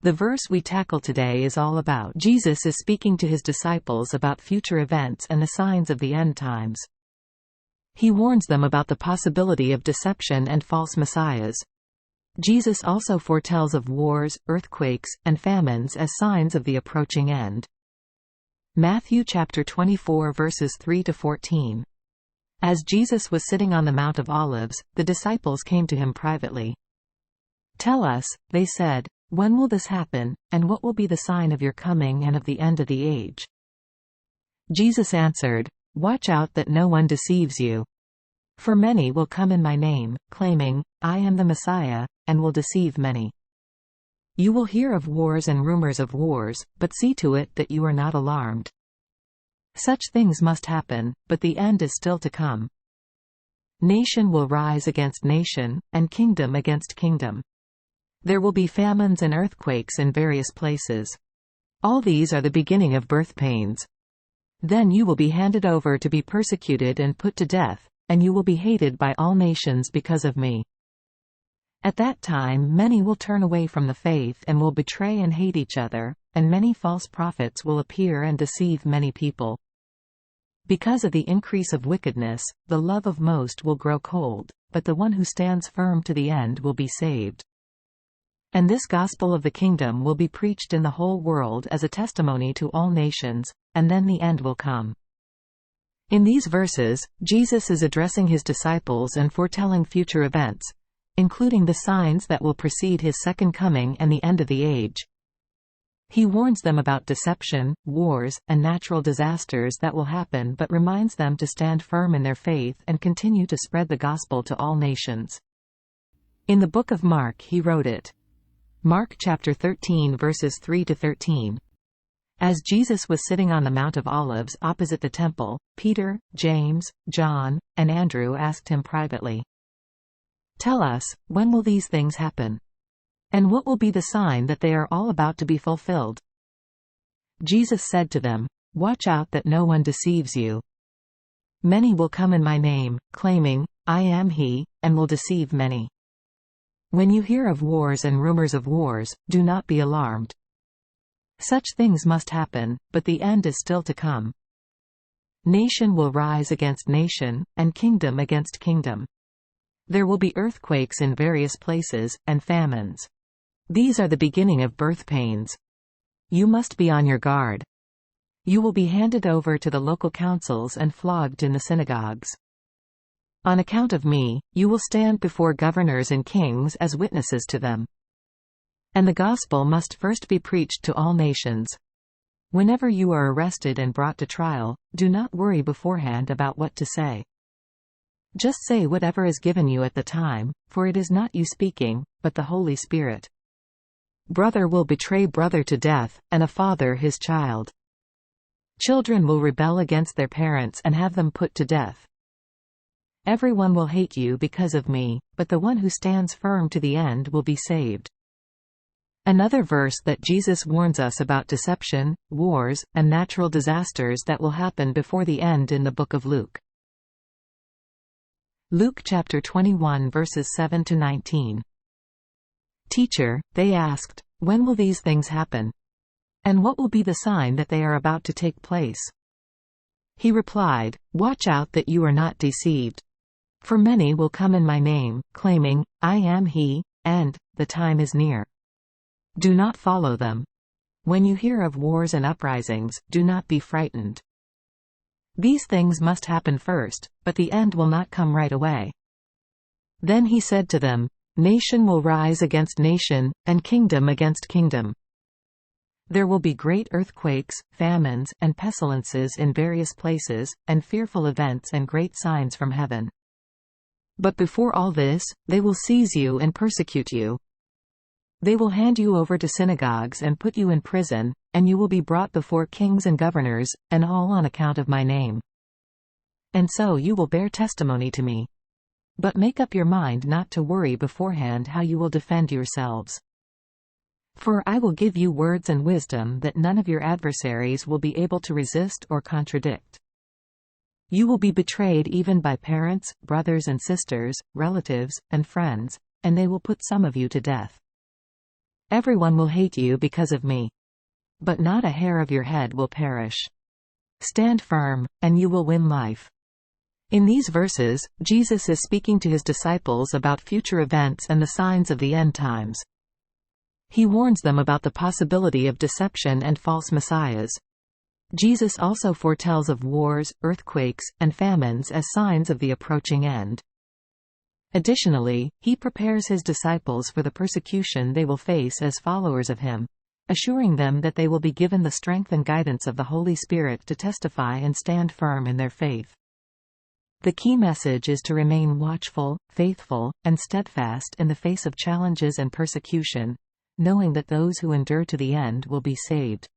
The verse we tackle today is all about Jesus is speaking to his disciples about future events and the signs of the end times. He warns them about the possibility of deception and false messiahs. Jesus also foretells of wars, earthquakes, and famines as signs of the approaching end. Matthew chapter 24 verses 3 to 14. As Jesus was sitting on the Mount of Olives, the disciples came to him privately. "Tell us," they said, "when will this happen, and what will be the sign of your coming and of the end of the age?" Jesus answered, "Watch out that no one deceives you. For many will come in my name, claiming, 'I am the Messiah,' and will deceive many. You will hear of wars and rumors of wars, but see to it that you are not alarmed. Such things must happen, but the end is still to come. Nation will rise against nation, and kingdom against kingdom. There will be famines and earthquakes in various places. All these are the beginning of birth pains. Then you will be handed over to be persecuted and put to death, and you will be hated by all nations because of me. At that time many will turn away from the faith and will betray and hate each other, and many false prophets will appear and deceive many people. Because of the increase of wickedness, the love of most will grow cold, but the one who stands firm to the end will be saved. And this gospel of the kingdom will be preached in the whole world as a testimony to all nations, and then the end will come." In these verses, Jesus is addressing his disciples and foretelling future events, including the signs that will precede his second coming and the end of the age. He warns them about deception, wars, and natural disasters that will happen, but reminds them to stand firm in their faith and continue to spread the gospel to all nations. In the book of Mark he wrote it. Mark chapter 13 verses 3 to 13. As Jesus was sitting on the Mount of Olives opposite the temple, Peter, James, John, and Andrew asked him privately, "Tell us, when will these things happen? And what will be the sign that they are all about to be fulfilled?" Jesus said to them, "Watch out that no one deceives you. Many will come in my name, claiming, 'I am he,' and will deceive many. When you hear of wars and rumors of wars, do not be alarmed. Such things must happen, but the end is still to come. Nation will rise against nation, and kingdom against kingdom. There will be earthquakes in various places, and famines. These are the beginning of birth pains. You must be on your guard. You will be handed over to the local councils and flogged in the synagogues. On account of me, you will stand before governors and kings as witnesses to them. And the gospel must first be preached to all nations. Whenever you are arrested and brought to trial, do not worry beforehand about what to say. Just say whatever is given you at the time, for it is not you speaking, but the Holy Spirit. Brother will betray brother to death, and a father his child. Children will rebel against their parents and have them put to death. Everyone will hate you because of me, but the one who stands firm to the end will be saved." Another verse that Jesus warns us about deception, wars, and natural disasters that will happen before the end in the book of Luke. Luke chapter 21 verses 7 to 19. "Teacher," they asked, "when will these things happen? And what will be the sign that they are about to take place?" He replied, "Watch out that you are not deceived. For many will come in my name, claiming, 'I am he,' and 'the time is near.' Do not follow them. When you hear of wars and uprisings, do not be frightened. These things must happen first, but the end will not come right away." Then he said to them, "Nation will rise against nation, and kingdom against kingdom. There will be great earthquakes, famines, and pestilences in various places, and fearful events and great signs from heaven. But before all this, they will seize you and persecute you. They will hand you over to synagogues and put you in prison, and you will be brought before kings and governors, and all on account of my name. And so you will bear testimony to me. But make up your mind not to worry beforehand how you will defend yourselves. For I will give you words and wisdom that none of your adversaries will be able to resist or contradict. You will be betrayed even by parents, brothers and sisters, relatives, and friends, and they will put some of you to death. Everyone will hate you because of me. But not a hair of your head will perish. Stand firm, and you will win life. In these verses, Jesus is speaking to his disciples about future events and the signs of the end times. He warns them about the possibility of deception and false messiahs. Jesus also foretells of wars, earthquakes, and famines as signs of the approaching end. Additionally, he prepares his disciples for the persecution they will face as followers of him, assuring them that they will be given the strength and guidance of the Holy Spirit to testify and stand firm in their faith. The key message is to remain watchful, faithful, and steadfast in the face of challenges and persecution, knowing that those who endure to the end will be saved.